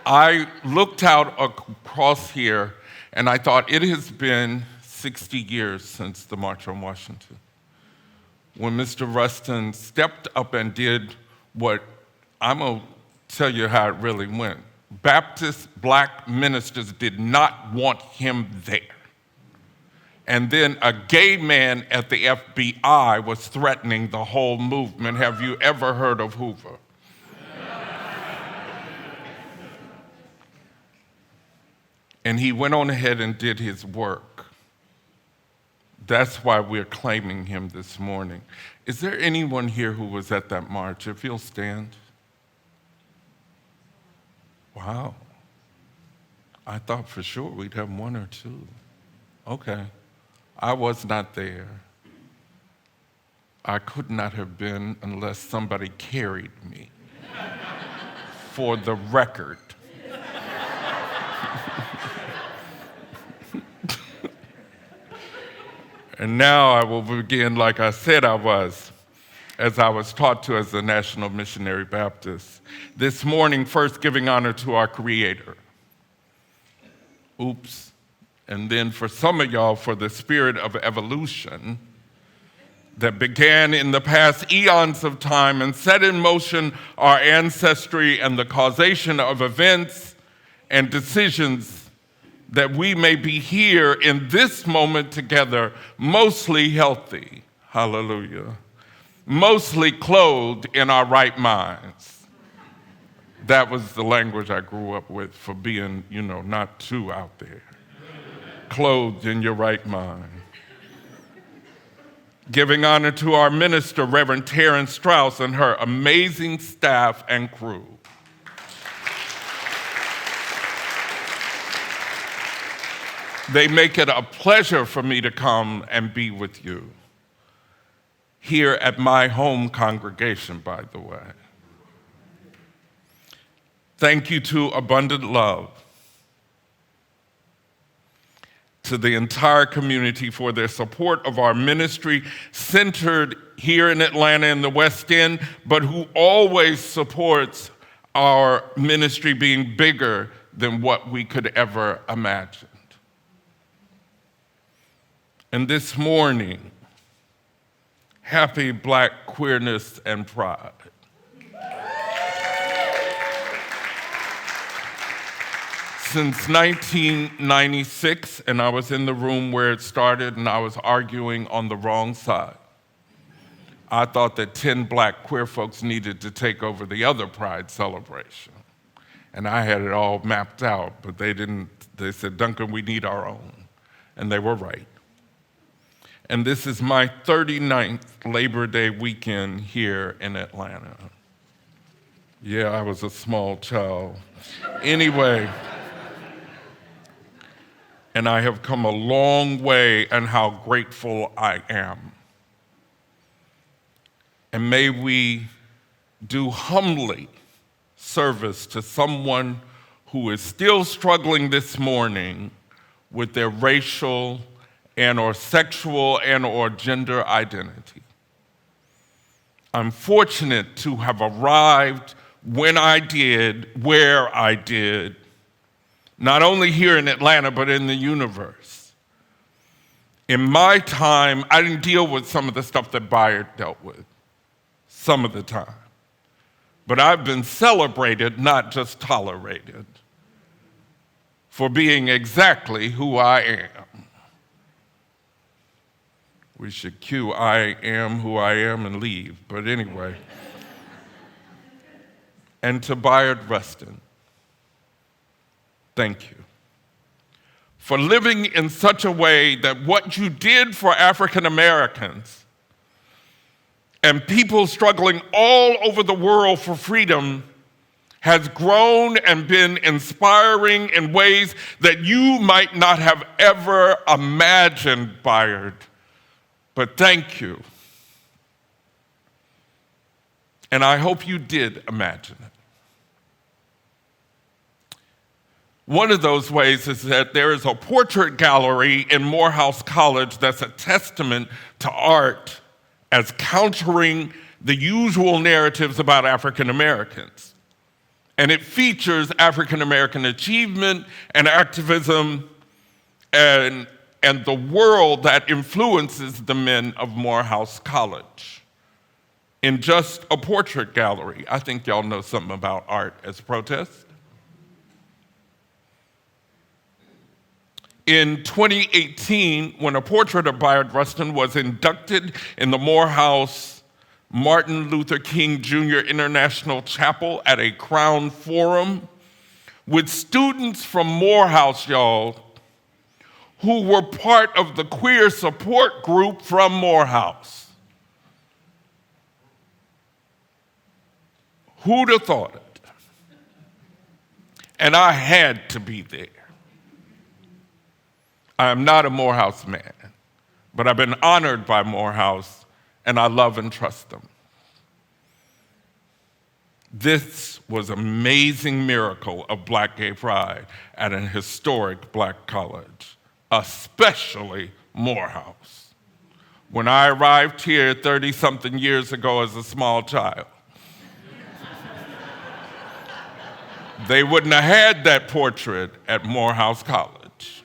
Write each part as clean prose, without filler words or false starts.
I looked out across here and I thought it has been 60 years since the March on Washington, when Mr. Rustin stepped up and did what, I'm gonna tell you how it really went. Baptist black ministers did not want him there. And then a gay man at the FBI was threatening the whole movement. Have you ever heard of Hoover? And he went on ahead and did his work. That's why we're claiming him this morning. Is there anyone here who was at that march? If you'll stand. Wow. I thought for sure we'd have one or two. Okay. I was not there. I could not have been unless somebody carried me. For the record. And now I will begin like I said I was, as I was taught to as a National Missionary Baptist. This morning, first giving honor to our Creator. Oops. And then for some of y'all, for the spirit of evolution that began in the past eons of time and set in motion our ancestry and the causation of events and decisions that we may be here in this moment together, mostly healthy, hallelujah, mostly clothed in our right minds. That was the language I grew up with for being, not too out there. Clothed in your right mind. Giving honor to our minister, Reverend Taryn Strauss, and her amazing staff and crew. They make it a pleasure for me to come and be with you. Here at my home congregation, by the way. Thank you to Abundant Love, to the entire community for their support of our ministry centered here in Atlanta in the West End, but who always supports our ministry being bigger than what we could ever imagine. And this morning, happy Black queerness and pride. Since 1996, and I was in the room where it started, and I was arguing on the wrong side. I thought that 10 Black queer folks needed to take over the other pride celebration. And I had it all mapped out, but they didn't. They said, Duncan, we need our own. And they were right. And this is my 39th Labor Day weekend here in Atlanta. Yeah, I was a small child. Anyway, and I have come a long way, and how grateful I am. And may we do humbly service to someone who is still struggling this morning with their racial and or sexual and or gender identity. I'm fortunate to have arrived when I did, where I did, not only here in Atlanta, but in the universe. In my time, I didn't deal with some of the stuff that Bayard dealt with, some of the time. But I've been celebrated, not just tolerated, for being exactly who I am. We should cue I am who I am and leave, but anyway. And to Bayard Rustin, thank you for living in such a way that what you did for African Americans and people struggling all over the world for freedom has grown and been inspiring in ways that you might not have ever imagined, Bayard. But thank you. And I hope you did imagine it. One of those ways is that there is a portrait gallery in Morehouse College that's a testament to art as countering the usual narratives about African Americans. and it features African American achievement and activism and the world that influences the men of Morehouse College. In just a portrait gallery, I think y'all know something about art as protest. In 2018, when a portrait of Bayard Rustin was inducted in the Morehouse Martin Luther King Jr. International Chapel at a Crown Forum, with students from Morehouse, y'all, who were part of the queer support group from Morehouse. Who'd have thought it? And I had to be there. I am not a Morehouse man, but I've been honored by Morehouse, and I love and trust them. This was an amazing miracle of Black gay pride at an historic Black college, especially Morehouse. When I arrived here 30-something years ago as a small child, they wouldn't have had that portrait at Morehouse College.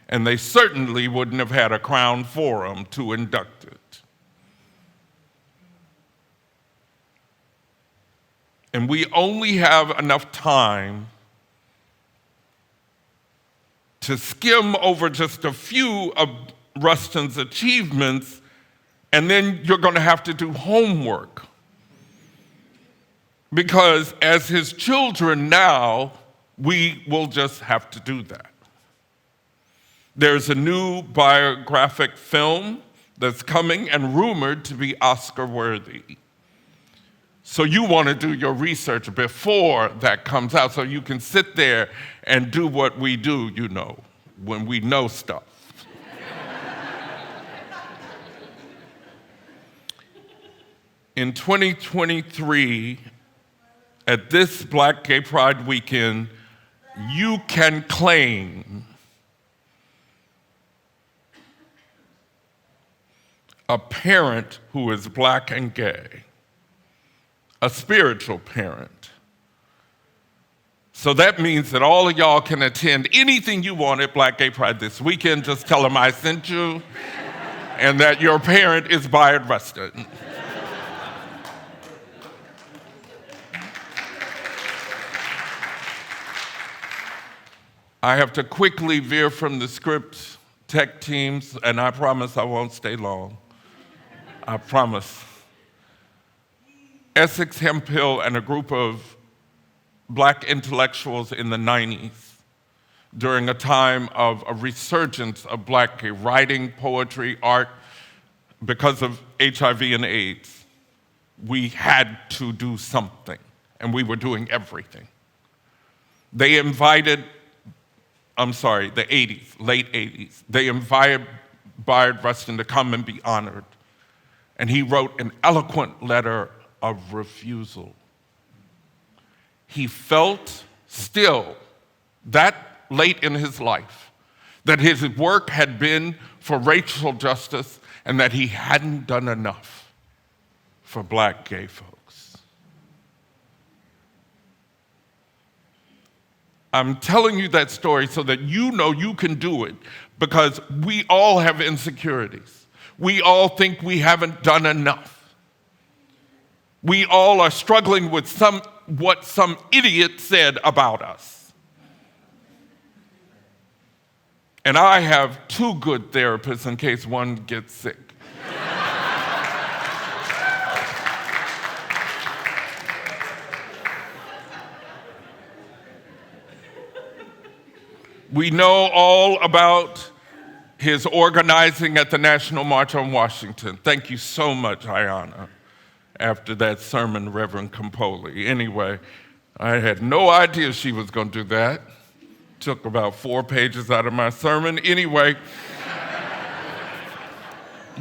And they certainly wouldn't have had a Crown Forum to induct it. And we only have enough time to skim over just a few of Rustin's achievements, and then you're going to have to do homework. Because as his children now, we will just have to do that. There's a new biographic film that's coming and rumored to be Oscar-worthy. So you want to do your research before that comes out so you can sit there and do what we do, you know, when we know stuff. In 2023, at this Black Gay Pride weekend, you can claim a parent who is Black and gay, a spiritual parent. So that means that all of y'all can attend anything you want at Black Gay Pride this weekend. Just tell them I sent you and that your parent is Bayard Rustin. I have to quickly veer from the script, tech teams, and I promise I won't stay long. I promise. Essex Hemphill and a group of Black intellectuals in the 90s, during a time of a resurgence of Black gay writing, poetry, art, because of HIV and AIDS, we had to do something, and we were doing everything. They invited, the 80s, late 80s, they invited Bayard Rustin to come and be honored. And he wrote an eloquent letter of refusal. He felt still, that late in his life, that his work had been for racial justice and that he hadn't done enough for Black gay folks. I'm telling you that story so that you know you can do it, because we all have insecurities. We all think we haven't done enough. We all are struggling with what some idiot said about us. And I have two good therapists in case one gets sick. We know all about his organizing at the National March on Washington. Thank you so much, Ayanna, after that sermon, Reverend Campoli. Anyway, I had no idea she was going to do that. Took about 4 pages out of my sermon. Anyway,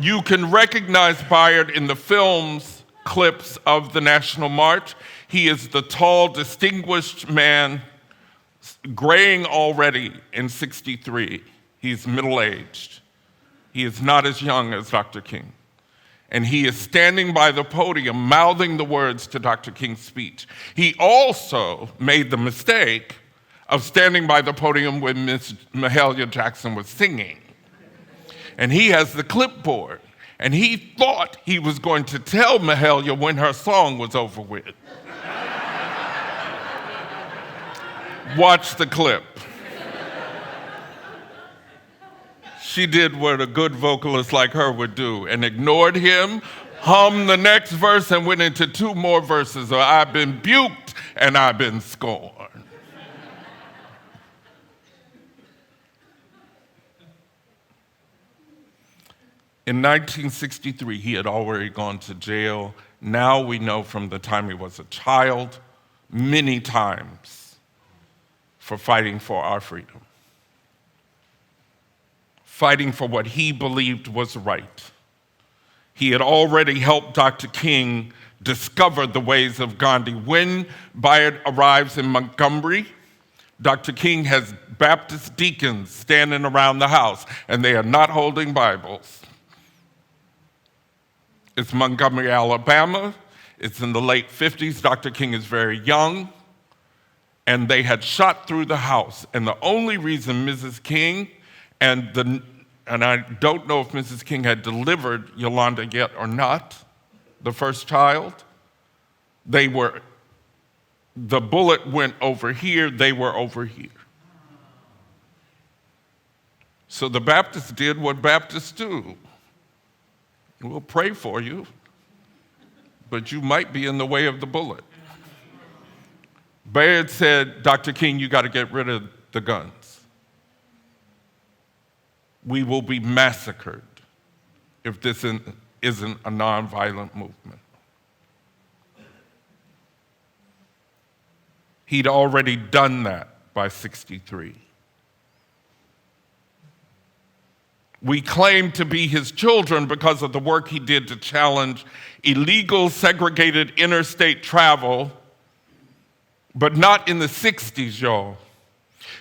you can recognize Bayard in the film's clips of the National March. He is the tall, distinguished man, graying already in 63. He's middle-aged. He is not as young as Dr. King. and he is standing by the podium mouthing the words to Dr. King's speech. He also made the mistake of standing by the podium when Miss Mahalia Jackson was singing. And he has the clipboard, and he thought he was going to tell Mahalia when her song was over with. Watch the clip. She did what a good vocalist like her would do and ignored him, hummed the next verse, and went into 2 more verses of I've been buked and I've been scorned. In 1963, he had already gone to jail. Now we know from the time he was a child, many times, for fighting for our freedom. Fighting for what he believed was right. He had already helped Dr. King discover the ways of Gandhi. When Bayard arrives in Montgomery, Dr. King has Baptist deacons standing around the house, and they are not holding Bibles. It's Montgomery, Alabama. It's in the late 50s. Dr. King is very young, and they had shot through the house. And the only reason Mrs. King and I don't know if Mrs. King had delivered Yolanda yet or not, the first child. The bullet went over here, they were over here. So the Baptists did what Baptists do. We'll pray for you, but you might be in the way of the bullet. Bayard said, Dr. King, you got to get rid of the guns. We will be massacred if this isn't a nonviolent movement. He'd already done that by 63. We claim to be his children because of the work he did to challenge illegal segregated interstate travel, but not in the 60s, y'all.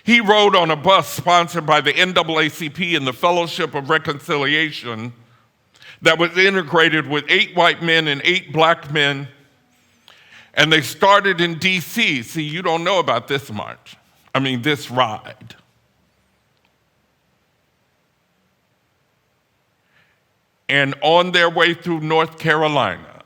He rode on a bus sponsored by the NAACP and the Fellowship of Reconciliation that was integrated with 8 white men and 8 black men, and they started in DC. See, you don't know about this this ride. And on their way through North Carolina,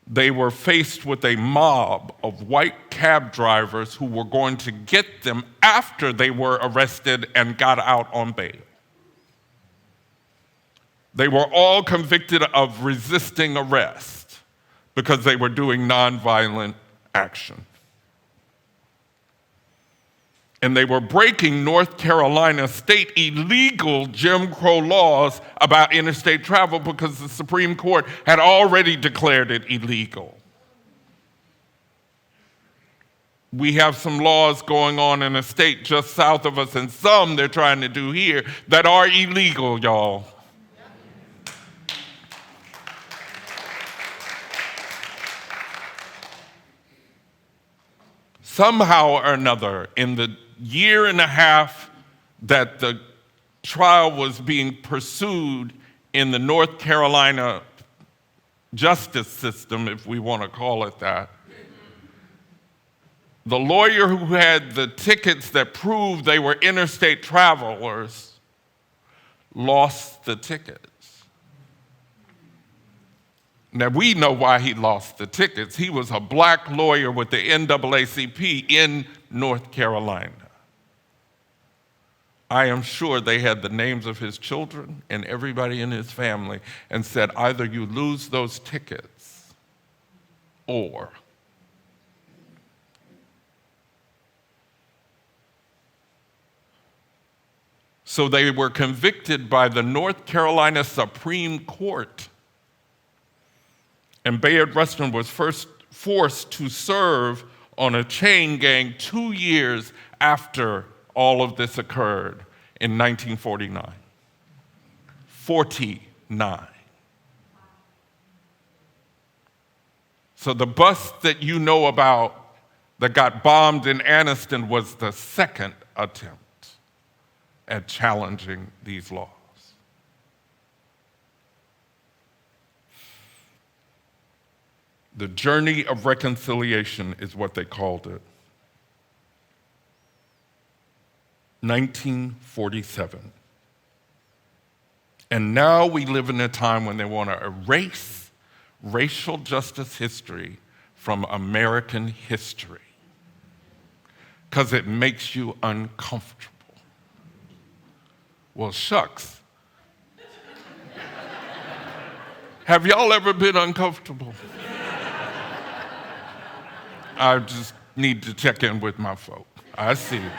they were faced with a mob of white cab drivers who were going to get them after they were arrested and got out on bail. They were all convicted of resisting arrest because they were doing nonviolent action. And they were breaking North Carolina state illegal Jim Crow laws about interstate travel because the Supreme Court had already declared it illegal. We have some laws going on in a state just south of us, and some they're trying to do here that are illegal, y'all. Somehow or another, in the year and a half that the trial was being pursued in the North Carolina justice system, if we want to call it that, the lawyer who had the tickets that proved they were interstate travelers lost the tickets. Now, we know why he lost the tickets. He was a black lawyer with the NAACP in North Carolina. I am sure they had the names of his children and everybody in his family and said, either you lose those tickets or. So they were convicted by the North Carolina Supreme Court. And Bayard Rustin was first forced to serve on a chain gang 2 years after all of this occurred in 1949. 49. So the bus that you know about that got bombed in Anniston was the second attempt at challenging these laws. The journey of reconciliation is what they called it. 1947. And now we live in a time when they want to erase racial justice history from American history because it makes you uncomfortable. Well, shucks. Have y'all ever been uncomfortable? I just need to check in with my folk. I see you.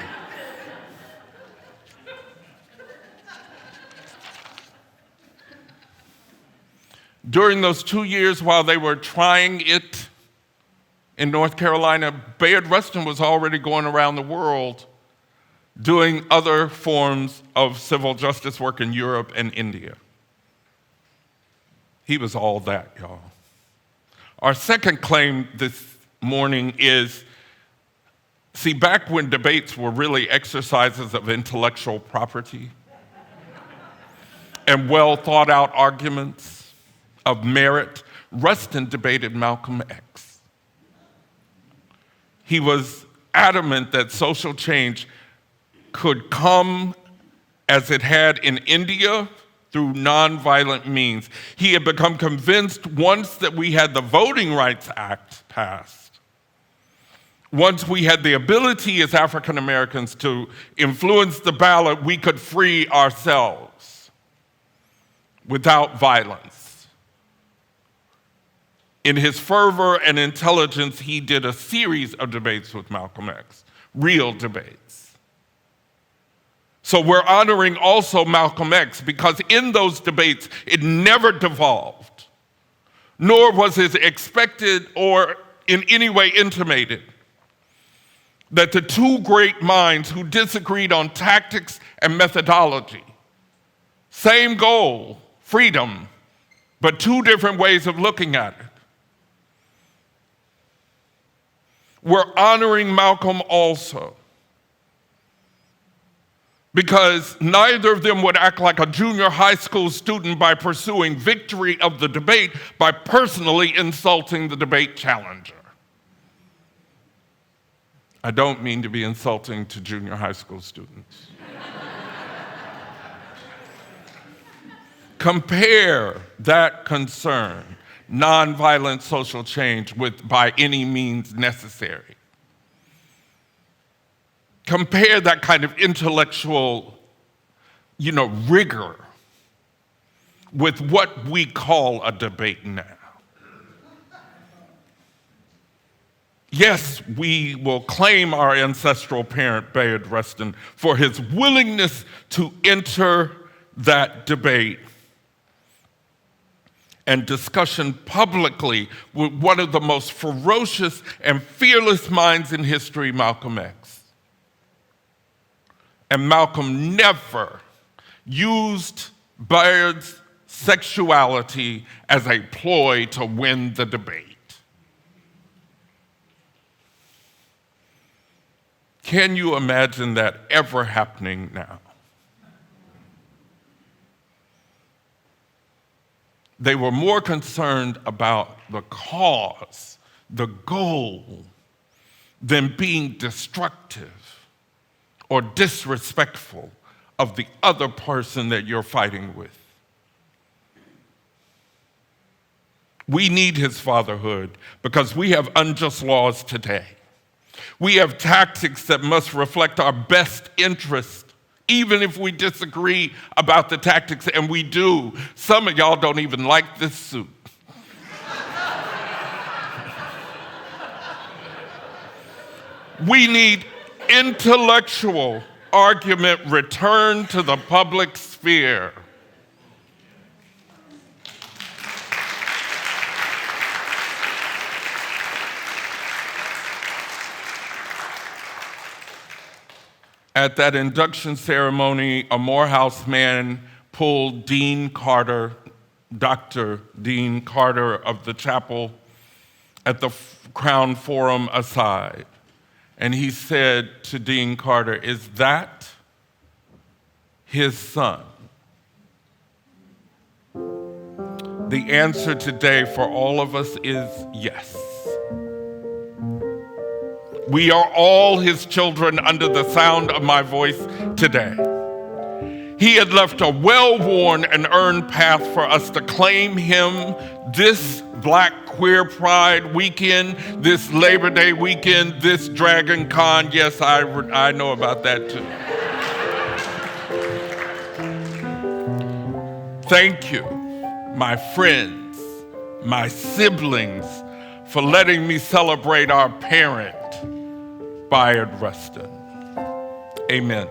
During those 2 years while they were trying it in North Carolina, Bayard Rustin was already going around the world doing other forms of civil justice work in Europe and India. He was all that, y'all. Our second claim this morning is, see, back when debates were really exercises of intellectual property and well thought out arguments of merit, Rustin debated Malcolm X. He was adamant that social change could come as it had in India through nonviolent means. He had become convinced once that we had the Voting Rights Act passed, once we had the ability as African Americans to influence the ballot, we could free ourselves without violence. In his fervor and intelligence, he did a series of debates with Malcolm X, real debates. So we're honoring also Malcolm X because in those debates, it never devolved, nor was it expected or in any way intimated that the two great minds who disagreed on tactics and methodology, same goal, freedom, but two different ways of looking at it. We're honoring Malcolm also because neither of them would act like a junior high school student by pursuing victory of the debate by personally insulting the debate challenger. I don't mean to be insulting to junior high school students. Compare that concern, nonviolent social change, with by any means necessary. Compare that kind of intellectual, rigor with what we call a debate now. Yes, we will claim our ancestral parent, Bayard Rustin, for his willingness to enter that debate and discussion publicly with one of the most ferocious and fearless minds in history, Malcolm X. And Malcolm never used Bayard's sexuality as a ploy to win the debate. Can you imagine that ever happening now? They were more concerned about the cause, the goal, than being destructive or disrespectful of the other person that you're fighting with. We need his fatherhood because we have unjust laws today. We have tactics that must reflect our best interest, even if we disagree about the tactics, and we do. Some of y'all don't even like this suit. We need intellectual argument returned to the public sphere. At that induction ceremony, a Morehouse man pulled Dean Carter, Dr. Dean Carter of the chapel at the Crown Forum aside. And he said to Dean Carter, "Is that his son?" The answer today for all of us is yes. We are all his children under the sound of my voice today. He had left a well-worn and earned path for us to claim him this Black Queer Pride weekend, this Labor Day weekend, this Dragon Con. Yes, I know about that too. Thank you, my friends, my siblings, for letting me celebrate our parent, Bayard Rustin. Amen.